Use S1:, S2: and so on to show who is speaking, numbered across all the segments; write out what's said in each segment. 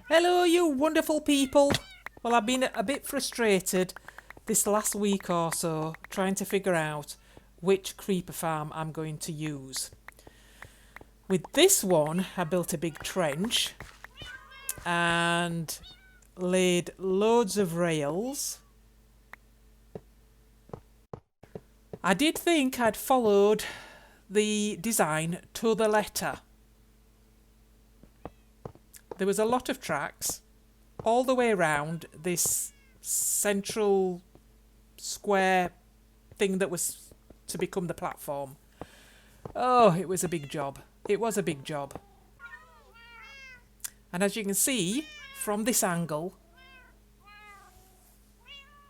S1: Hello, you wonderful people. Well, I've been a bit frustrated this last week or so trying to figure out which creeper farm I'm going to use. With this one, I built a big trench and laid loads of rails. I did think I'd followed the design to the letter. There was a lot of tracks all the way around this central square thing that was to become the platform. Oh, it was a big job. It was a big job. And as you can see from this angle,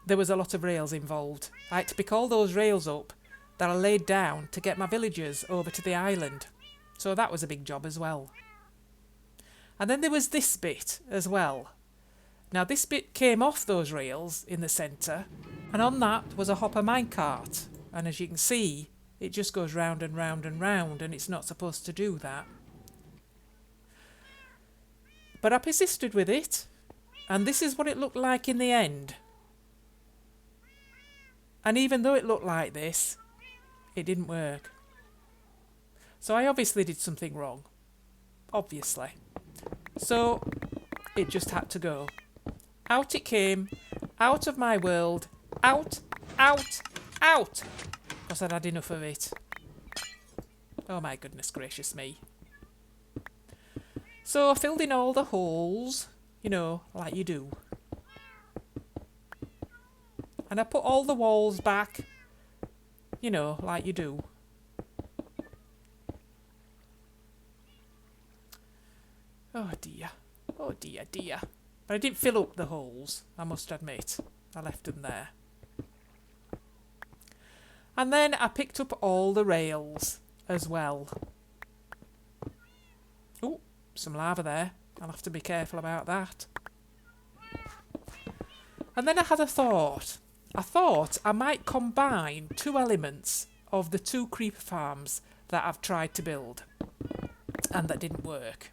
S1: there was a lot of rails involved. I had to pick all those rails up that I laid down to get my villagers over to the island. So that was a big job as well. And then there was this bit as well. Now this bit came off those rails in the centre, and on that was a hopper minecart. And as you can see, it just goes round and round and round, and it's not supposed to do that. But I persisted with it, and this is what it looked like in the end. And even though it looked like this, it didn't work. So I obviously did something wrong. Obviously. So it just had to go. Out it came, out of my world, out, out, out, because I'd had enough of it. Oh my goodness gracious me. So I filled in all the holes, you know, like you do. And I put all the walls back, you know, like you do. Oh dear. Oh dear, dear. But I didn't fill up the holes, I must admit. I left them there. And then I picked up all the rails as well. Oh, some lava there. I'll have to be careful about that. And then I had a thought. I thought I might combine two elements of the two creeper farms that I've tried to build and that didn't work.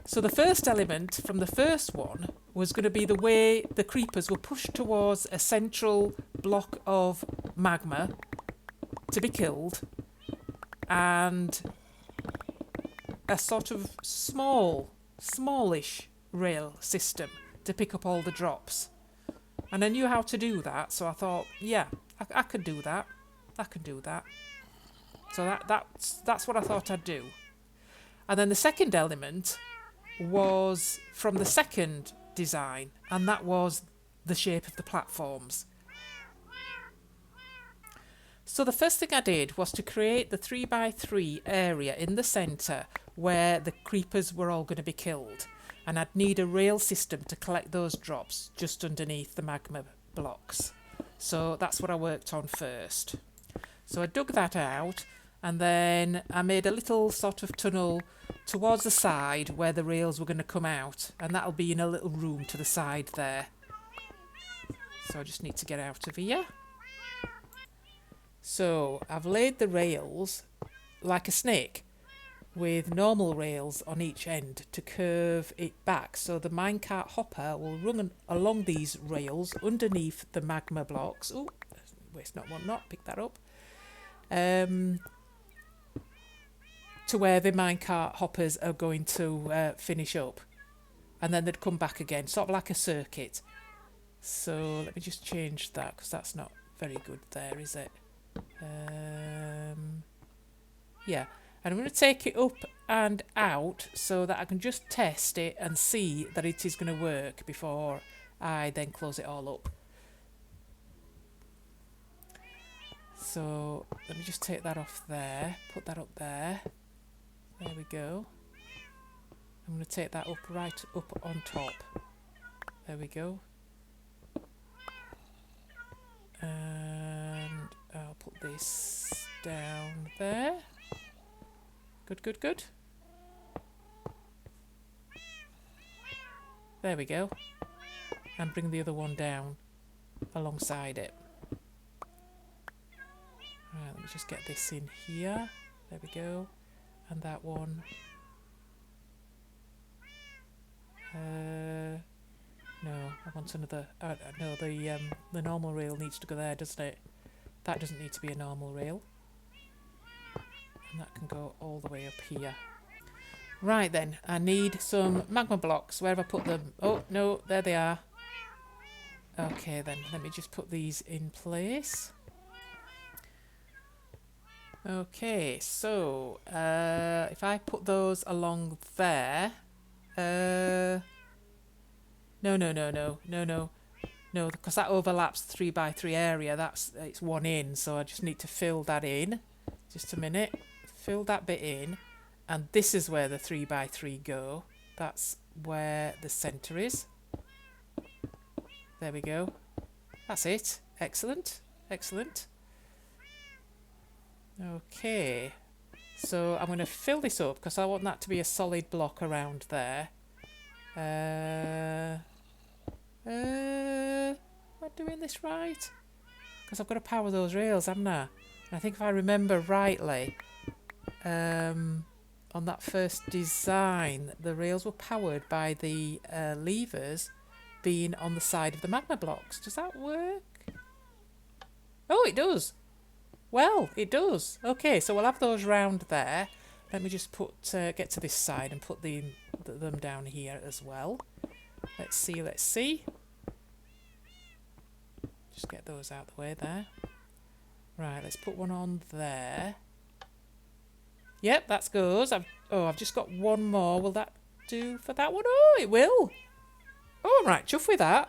S1: So the first element from the first one was going to be the way the creepers were pushed towards a central block of magma to be killed, and a sort of smallish rail system to pick up all the drops. And I knew how to do that, so I thought, yeah, I could do that. I can do that. So that's what I thought I'd do. And then the second element was from the second design, and that was the shape of the platforms. So the first thing I did was to create the 3x3 area in the centre where the creepers were all going to be killed, and I'd need a rail system to collect those drops just underneath the magma blocks. So that's what I worked on first. So I dug that out, and then I made a little sort of tunnel towards the side where the rails were going to come out, and that'll be in a little room to the side there. So I just need to get out of here. So I've laid the rails like a snake with normal rails on each end to curve it back, so the minecart hopper will run along these rails underneath the magma blocks. Oh, waste not, want not, pick that up. To where the minecart hoppers are going to finish up, and then they'd come back again, sort of like a circuit. So let me just change that, because that's not very good there, is it? Yeah, and I'm going to take it up and out so that I can just test it and see that it is going to work before I then close it all up. So let me just take that off there, put that up there. There we go. I'm going to take that up right up on top. There we go. And I'll put this down there. Good, good, good. There we go. And bring the other one down alongside it. Right, let me just get this in here. There we go. And that one want another... no, the normal rail needs to go there, doesn't it? That doesn't need to be a normal rail. And that can go all the way up here. Right then, I need some magma blocks. Where have I put them? Oh, no, there they are. Okay then, let me just put these in place. Okay, so if I put those along there... No, because that overlaps the 3x3 area. It's one in, so I just need to fill that in. Just a minute. Fill that bit in. And this is where the 3x3 go. That's where the centre is. There we go. That's it. Excellent. Excellent. Okay. So I'm going to fill this up because I want that to be a solid block around there. Am I doing this right? Because I've got to power those rails, haven't I? And I think if I remember rightly, on that first design, the rails were powered by the levers being on the side of the magma blocks. Does that work? Oh, it does. Well, it does. Okay, so we'll have those round there. Let me just get to this side and put them down here as well. Let's see, let's see. Just get those out the way there. Right, let's put one on there. Yep, that goes. I've just got one more. Will that do for that one? Oh, it will. Oh, right, chuff with that.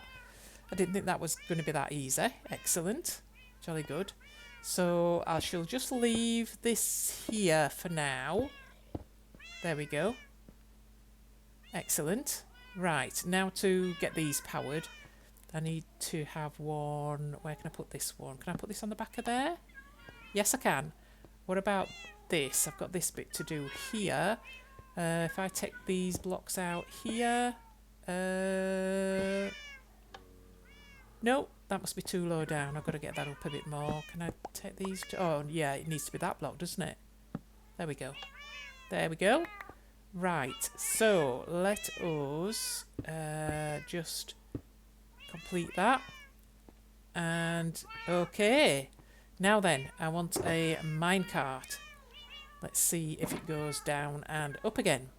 S1: I didn't think that was going to be that easy. Excellent. Jolly good. So I shall just leave this here for now. There we go. Excellent. Right, now to get these powered, I need to have one... Where can I put this one? Can I put this on the back of there? Yes, I can. What about this? I've got this bit to do here. If I take these blocks out here... No, that must be too low down. I've got to get that up a bit more. Can I take these? Oh, yeah, it needs to be that block, doesn't it? There we go. There we go. Right, so let us just complete that. And, okay. Now then, I want a minecart. Let's see if it goes down and up again.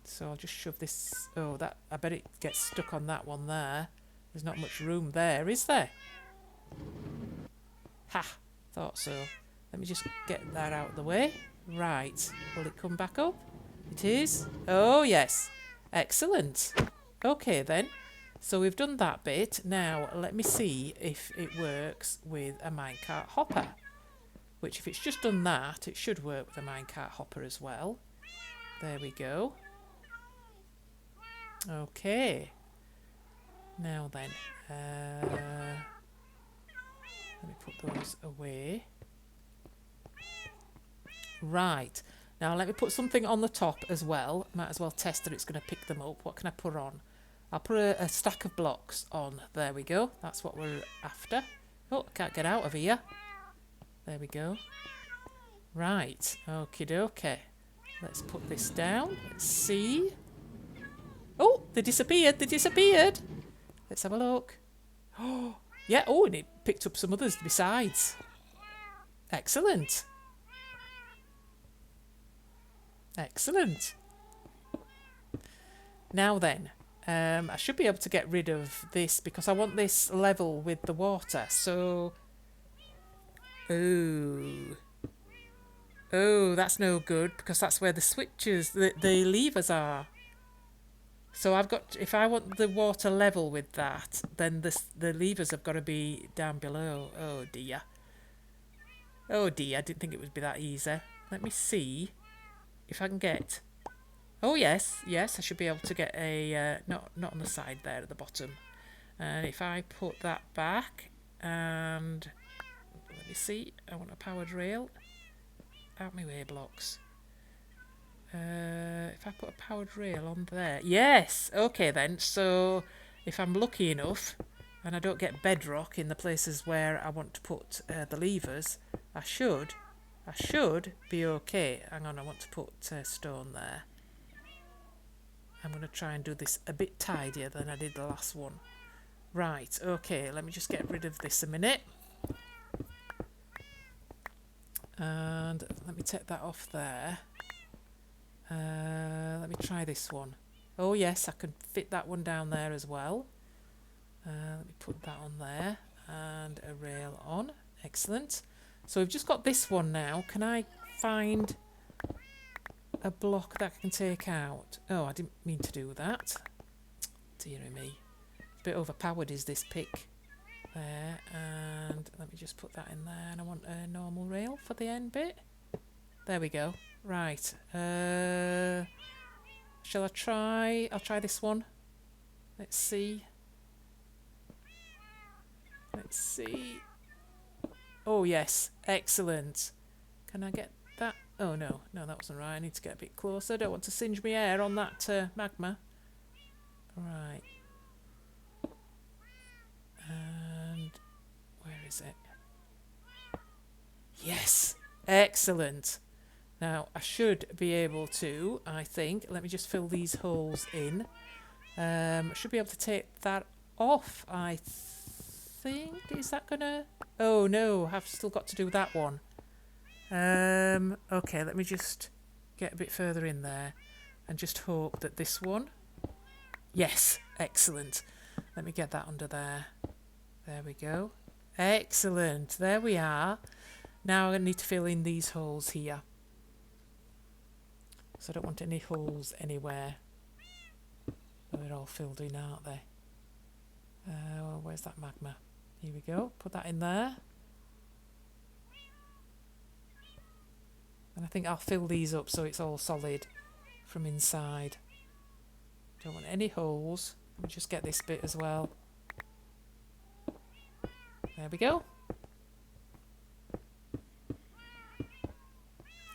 S1: So I'll just shove this... Oh, that I bet it gets stuck on that one there. There's not much room there, is there? Ha! Thought so. Let me just get that out of the way. Right. Will it come back up? It is. Oh, yes. Excellent. Okay, then. So we've done that bit. Now, let me see if it works with a minecart hopper. Which, if it's just done that, it should work with a minecart hopper as well. There we go. Okay. Now then, let me put those away. Right. Now let me put something on the top as well. Might as well test that it's going to pick them up. What can I put on? I'll put a stack of blocks on. There we go. That's what we're after. Oh, I can't get out of here. There we go. Right. Okie dokie. Let's put this down. Let's see. Oh, they disappeared. They disappeared. Let's have a look. Oh, yeah. Oh, and it picked up some others besides. Excellent. Excellent. Now then, I should be able to get rid of this because I want this level with the water. So, oh, that's no good because that's where the switches, the levers are. So I've got, if I want the water level with that, then the levers have got to be down below. Oh dear. Oh dear, I didn't think it would be that easy. Let me see if I can get... Oh yes, yes, I should be able to get a... not on the side there at the bottom. And if I put that back and... Let me see, I want a powered rail. Out my way, blocks. If I put a powered rail on there... Yes! Okay then, so if I'm lucky enough and I don't get bedrock in the places where I want to put the levers, I should be okay. Hang on, I want to put stone there. I'm going to try and do this a bit tidier than I did the last one. Right, okay, let me just get rid of this a minute. And let me take that off there. Let me try this one. Oh yes, I can fit that one down there as well. Let me put that on there and a rail on. Excellent. So we've just got this one now. Can I find a block that I can take out? Oh, I didn't mean to do that. Dearie me. A bit overpowered is this pick. There, and let me just put that in there, and I want a normal rail for the end bit. There we go. Right. Shall I try? I'll try this one. Let's see. Let's see. Oh yes, excellent. Can I get that? Oh no, no, that wasn't right. I need to get a bit closer. Don't want to singe my hair on that magma. Right. And where is it? Yes, excellent. Now I should be able to, I think, let me just fill these holes in. I should be able to take that off, I think. Is that gonna... Oh no, I've still got to do that one. Okay, let me just get a bit further in there and just hope that this one... Yes, excellent. Let me get that under there. There we go. Excellent. There we are. Now I need to fill in these holes here. So I don't want any holes anywhere. They're all filled in, aren't they? Where's that magma? Here we go. Put that in there. And I think I'll fill these up so it's all solid from inside. Don't want any holes. Let me just get this bit as well. There we go.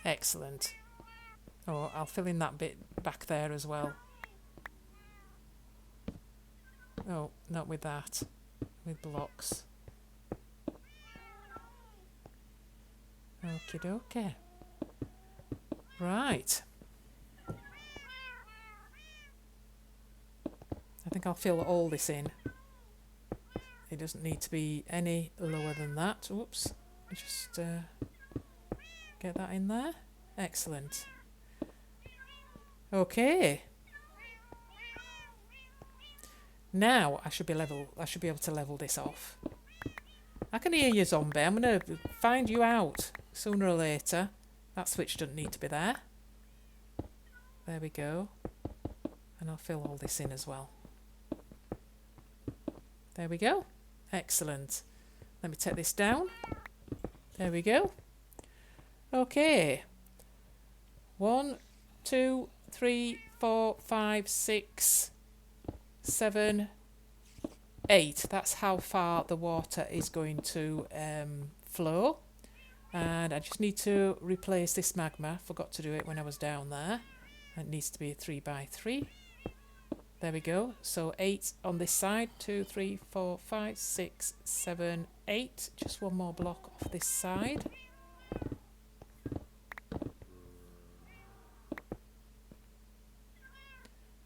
S1: Excellent. Oh, I'll fill in that bit back there as well. Oh, not with that. With blocks. Okie dokie. Right. I think I'll fill all this in. It doesn't need to be any lower than that. Oops. Just get that in there. Excellent. Okay. Now I should be able to level this off. I can hear you, zombie. I'm gonna find you out sooner or later. That switch doesn't need to be there. There we go. And I'll fill all this in as well. There we go. Excellent. Let me take this down. There we go. Okay. 1, 2, 3, 4, 5, 6, 7, 8. That's how far the water is going to flow. And I just need to replace this magma. Forgot to do it when I was down there. It needs to be a 3x3. There we go. So 8 on this side. 2, 3, 4, 5, 6, 7, 8. Just one more block off this side.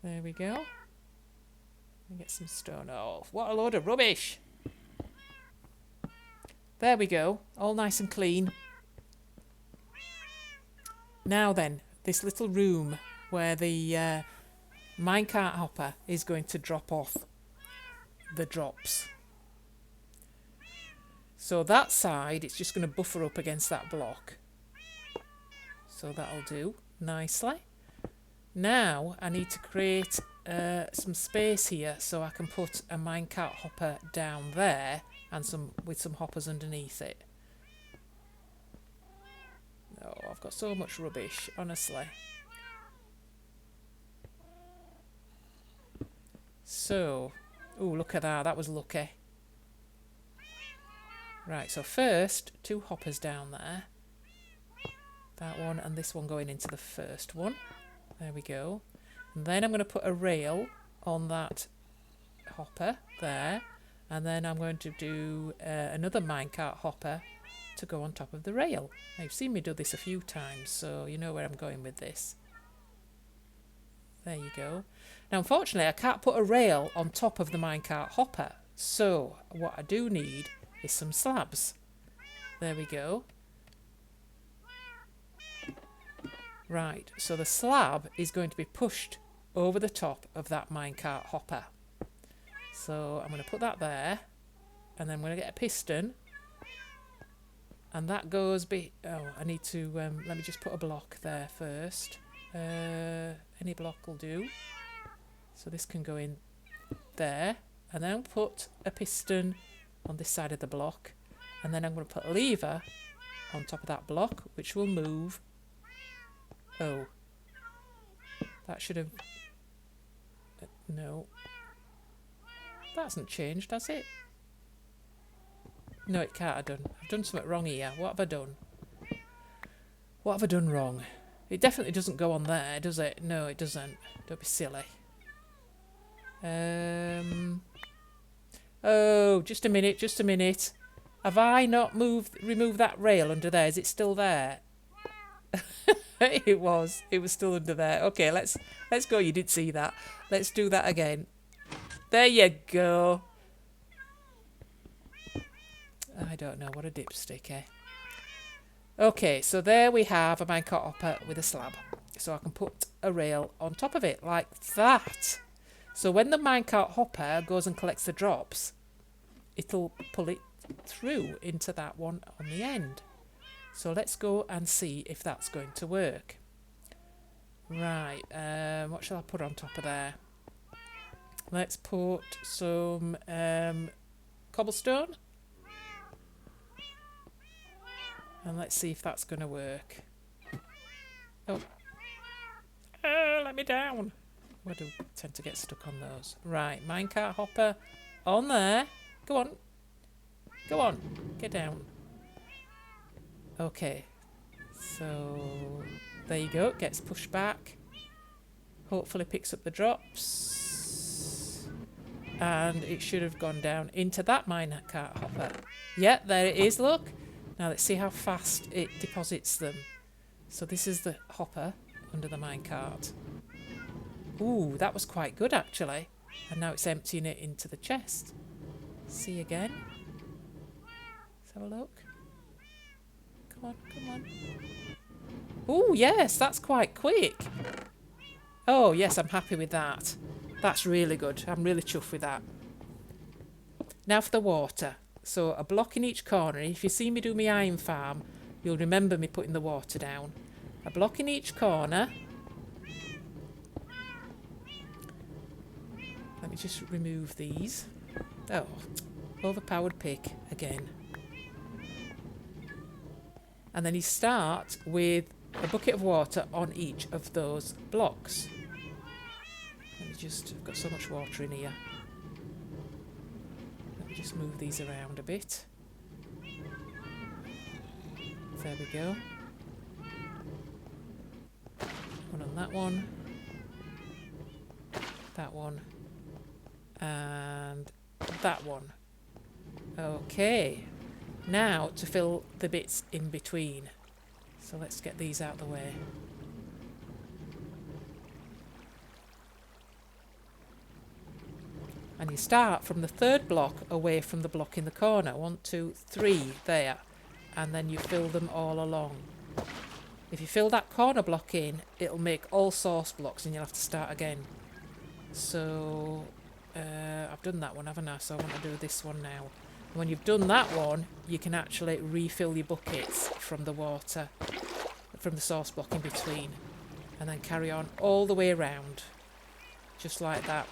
S1: There we go. Let me get some stone. Oh, what a load of rubbish! There we go. All nice and clean. Now then, this little room where the minecart hopper is going to drop off the drops. So that side, it's just going to buffer up against that block. So that'll do nicely. Now I need to create some space here so I can put a minecart hopper down there and with some hoppers underneath it. Oh, I've got so much rubbish, honestly. So, oh, look at that. That was lucky. Right, so first, 2 hoppers down there. That one and this one going into the first one. There we go. And then I'm going to put a rail on that hopper there. And then I'm going to do another minecart hopper to go on top of the rail. Now, you've seen me do this a few times, so you know where I'm going with this. There you go. Now, unfortunately, I can't put a rail on top of the minecart hopper. So what I do need is some slabs. There we go. Right, so the slab is going to be pushed over the top of that minecart hopper. So I'm going to put that there, and then I'm going to get a piston, and that goes oh, I need to let me just put a block there first. Any block will do. So this can go in there, and then I'll put a piston on this side of the block, and then I'm going to put a lever on top of that block, which will move. Oh, that should have... no. That hasn't changed, has it? No, it can't have done. I've done something wrong here. What have I done? What have I done wrong? It definitely doesn't go on there, does it? No, it doesn't. Don't be silly. Oh, just a minute, just a minute. Have I not removed that rail under there? Is it still there? It was still under there. Okay, let's go. You did see that. Let's do that again. There you go. I don't know, what a dipstick, eh? Okay, so there we have a minecart hopper with a slab. So I can put a rail on top of it like that. So when the minecart hopper goes and collects the drops, it'll pull it through into that one on the end. So let's go and see if that's going to work. Right, what shall I put on top of there? Let's put some cobblestone. And let's see if that's going to work. Oh. Let me down. I do tend to get stuck on those. Right, minecart hopper on there. Go on. Go on. Get down. Okay. So, there you go. It gets pushed back. Hopefully picks up the drops. And it should have gone down into that minecart hopper. Yeah, there it is, look. Now let's see how fast it deposits them. So this is the hopper under the minecart. Ooh, that was quite good actually. And now it's emptying it into the chest. See again. Let's have a look. Come on, come on. Ooh, yes, that's quite quick. Oh, yes, I'm happy with that. That's really good. I'm really chuffed with that. Now for the water. So a block in each corner. If you see me do my iron farm, you'll remember me putting the water down. A block in each corner. Let me just remove these. Oh, overpowered pick again. And then you start with a bucket of water on each of those blocks. Let me just, I've got so much water in here. Just move these around a bit. There we go. One on that one. That one. And that one. Okay. Now to fill the bits in between. So let's get these out of the way. And you start from the third block away from the block in the corner. 1, 2, 3 there. And then you fill them all along. If you fill that corner block in, it'll make all source blocks and you'll have to start again. So I've done that one, haven't I? So I want to do this one now. And when you've done that one, you can actually refill your buckets from the water, from the source block in between. And then carry on all the way around. Just like that.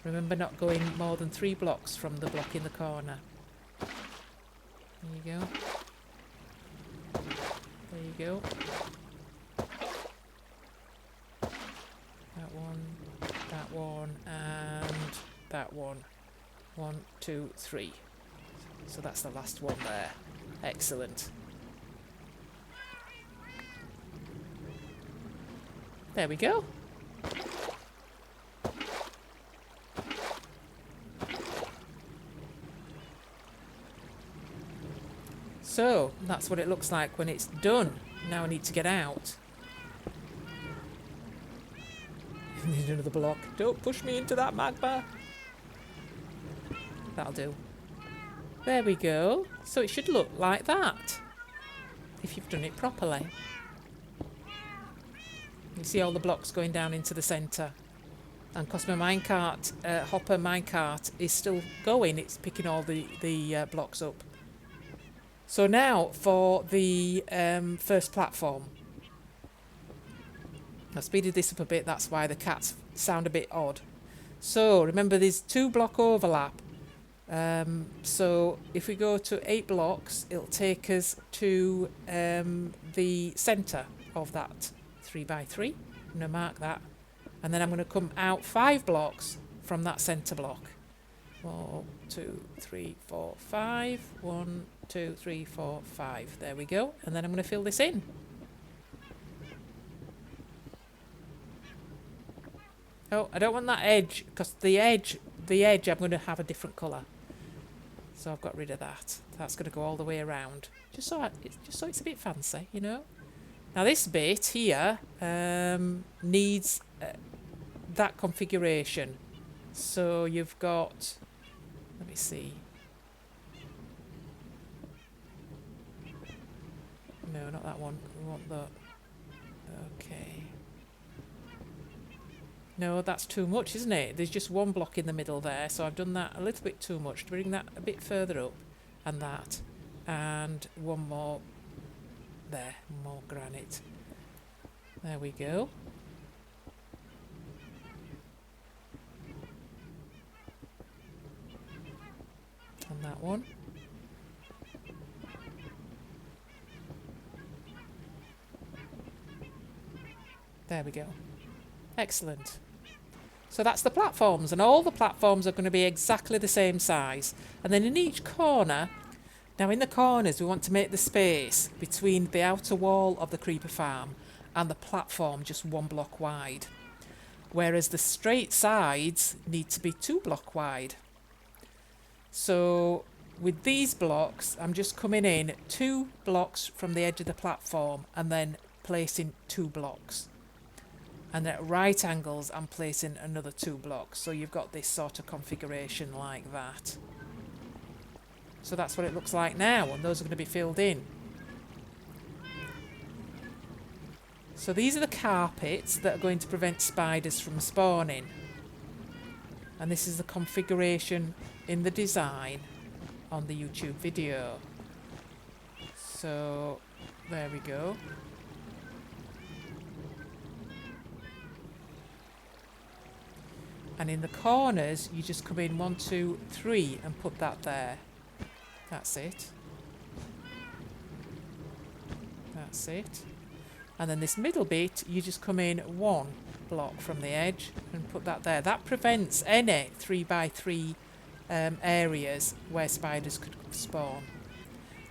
S1: Remember not going more than 3 blocks from the block in the corner. There you go. There you go. That one, and that one. 1, 2, 3. So that's the last one there. Excellent. There we go. So, that's what it looks like when it's done. Now I need to get out. I need another block. Don't push me into that magma. That'll do. There we go. So it should look like that if you've done it properly. You see all the blocks going down into the centre. And because my minecart, hopper minecart is still going, it's picking all the blocks up. So now for the first platform. I've speeded this up a bit, that's why the cats sound a bit odd. So remember there's 2 block overlap. So if we go to 8 blocks, it'll take us to the centre of that 3x3. I'm going to mark that. And then I'm going to come out 5 blocks from that centre block. 1, 2, 3, 4, 5. 1, 2, 3, 4, 5. There we go. And then I'm going to fill this in. Oh, I don't want that edge, because the edge I'm going to have a different colour. So I've got rid of that. That's going to go all the way around. Just so it's a bit fancy, you know. Now this bit here needs that configuration. So you've got, let me see. No, not that one. We want that. Okay. No, that's too much, isn't it? There's just 1 block in the middle there, so I've done that a little bit too much. To bring that a bit further up, and that, and 1 more there, more granite. There we go. And that one. There we go. Excellent. So that's the platforms, and all the platforms are going to be exactly the same size. And then in each corner, now in the corners we want to make the space between the outer wall of the creeper farm and the platform just 1 block wide. Whereas the straight sides need to be 2 block wide. So with these blocks, I'm just coming in 2 blocks from the edge of the platform and then placing 2 blocks. And at right angles, I'm placing another 2 blocks. So you've got this sort of configuration like that. So that's what it looks like now, and those are going to be filled in. So these are the carpets that are going to prevent spiders from spawning. And this is the configuration in the design on the YouTube video. So there we go. And in the corners, you just come in 1, 2, 3 and put that there. That's it. That's it. And then this middle bit, you just come in 1 block from the edge and put that there. That prevents any 3x3 areas where spiders could spawn.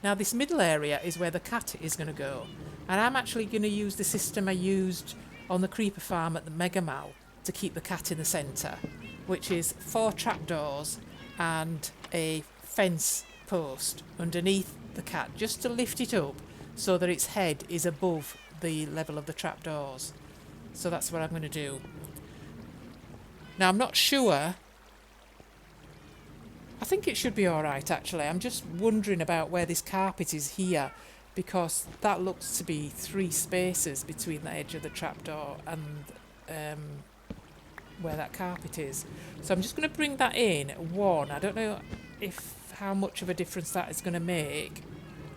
S1: Now this middle area is where the cat is going to go. And I'm actually going to use the system I used on the creeper farm at the Mega Mall to keep the cat in the centre, which is 4 trapdoors and a fence post underneath the cat, just to lift it up so that its head is above the level of the trapdoors. So that's what I'm going to do. Now I'm not sure. I think it should be alright actually. I'm just wondering about where this carpet is here, because that looks to be 3 spaces between the edge of the trapdoor and where that carpet is. So I'm just going to bring that in 1. I don't know how much of a difference that is going to make.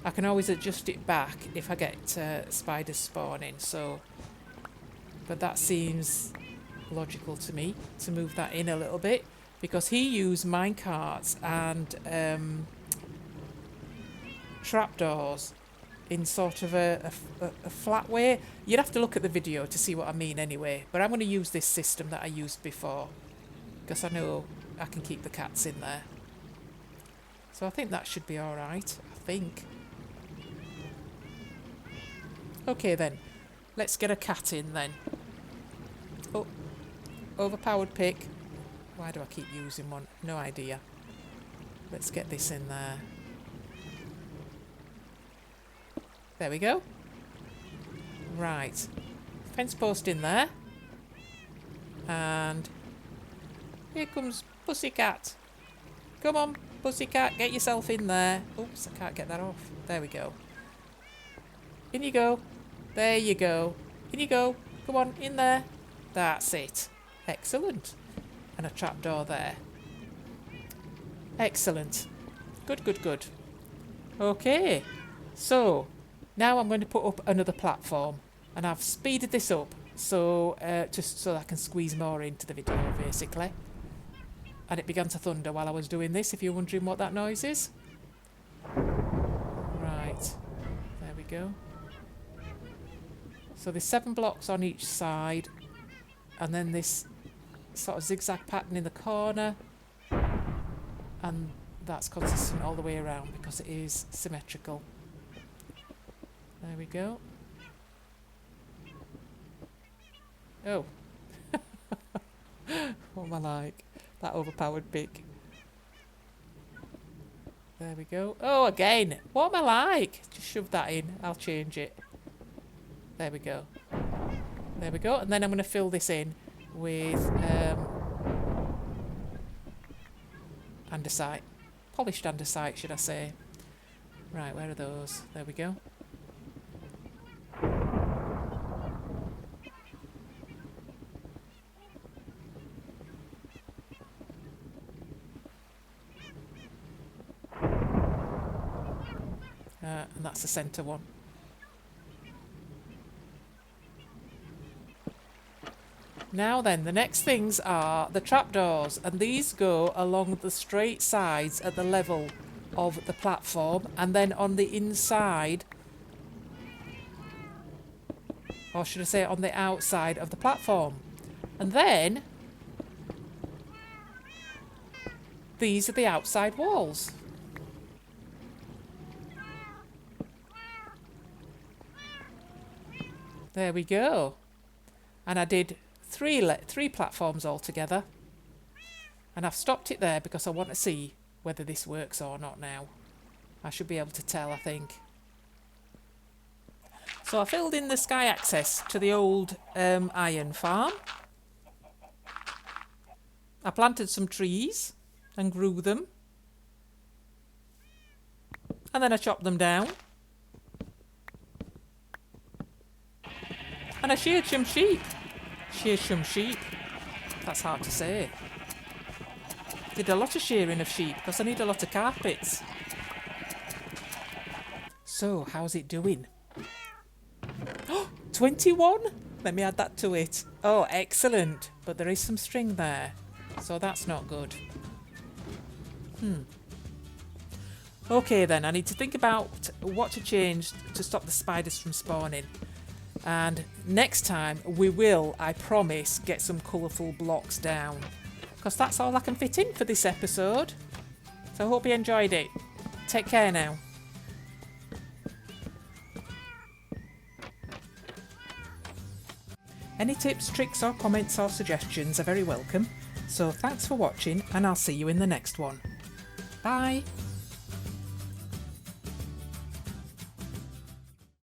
S1: I can always adjust it back if I get spiders spawning. So, but that seems logical to me to move that in a little bit, because he used minecarts and trapdoors in sort of a flat way. You'd have to look at the video to see what I mean anyway, but I'm going to use this system that I used before, because I know I can keep the cats in there. So I think that should be alright, I think. Okay then, let's get a cat in then. Oh, overpowered pick. Why do I keep using one? No idea. Let's get this in there. There we go. Right. Fence post in there. And here comes Pussycat. Come on, pussycat, get yourself in there. Oops, I can't get that off. There we go. In you go. There you go. In you go. Come on, in there. That's it. Excellent. And a trapdoor there. Excellent. Good, good, good. Okay. So, now I'm going to put up another platform. And I've speeded this up so just so I can squeeze more into the video, basically. And it began to thunder while I was doing this, if you're wondering what that noise is. Right. There we go. So there's 7 blocks on each side. And then this sort of zigzag pattern in the corner. And that's consistent all the way around because it is symmetrical. There we go. Oh. What am I like? That overpowered pig. There we go. Oh, again. What am I like? Just shove that in. I'll change it. There we go. There we go. And then I'm going to fill this in with andesite. Polished andesite, should I say. Right, where are those? There we go. And that's the centre one. Now then, the next things are the trapdoors, and these go along the straight sides at the level of the platform, and then on the inside, or should I say on the outside of the platform. And then these are the outside walls. There we go. And I did three platforms altogether. And I've stopped it there because I want to see whether this works or not now. I should be able to tell, I think. So I filled in the sky access to the old iron farm. I planted some trees and grew them. And then I chopped them down. And I sheared some sheep. Sheared some sheep. That's hard to say. Did a lot of shearing of sheep because I need a lot of carpets. So, how's it doing? Oh, 21? Let me add that to it. Oh, excellent. But there is some string there. So that's not good. Okay then, I need to think about what to change to stop the spiders from spawning. And next time we will, I promise, get some colourful blocks down. Because that's all I can fit in for this episode. So I hope you enjoyed it. Take care now. Any tips, tricks or comments or suggestions are very welcome. So thanks for watching and I'll see you in the next one. Bye!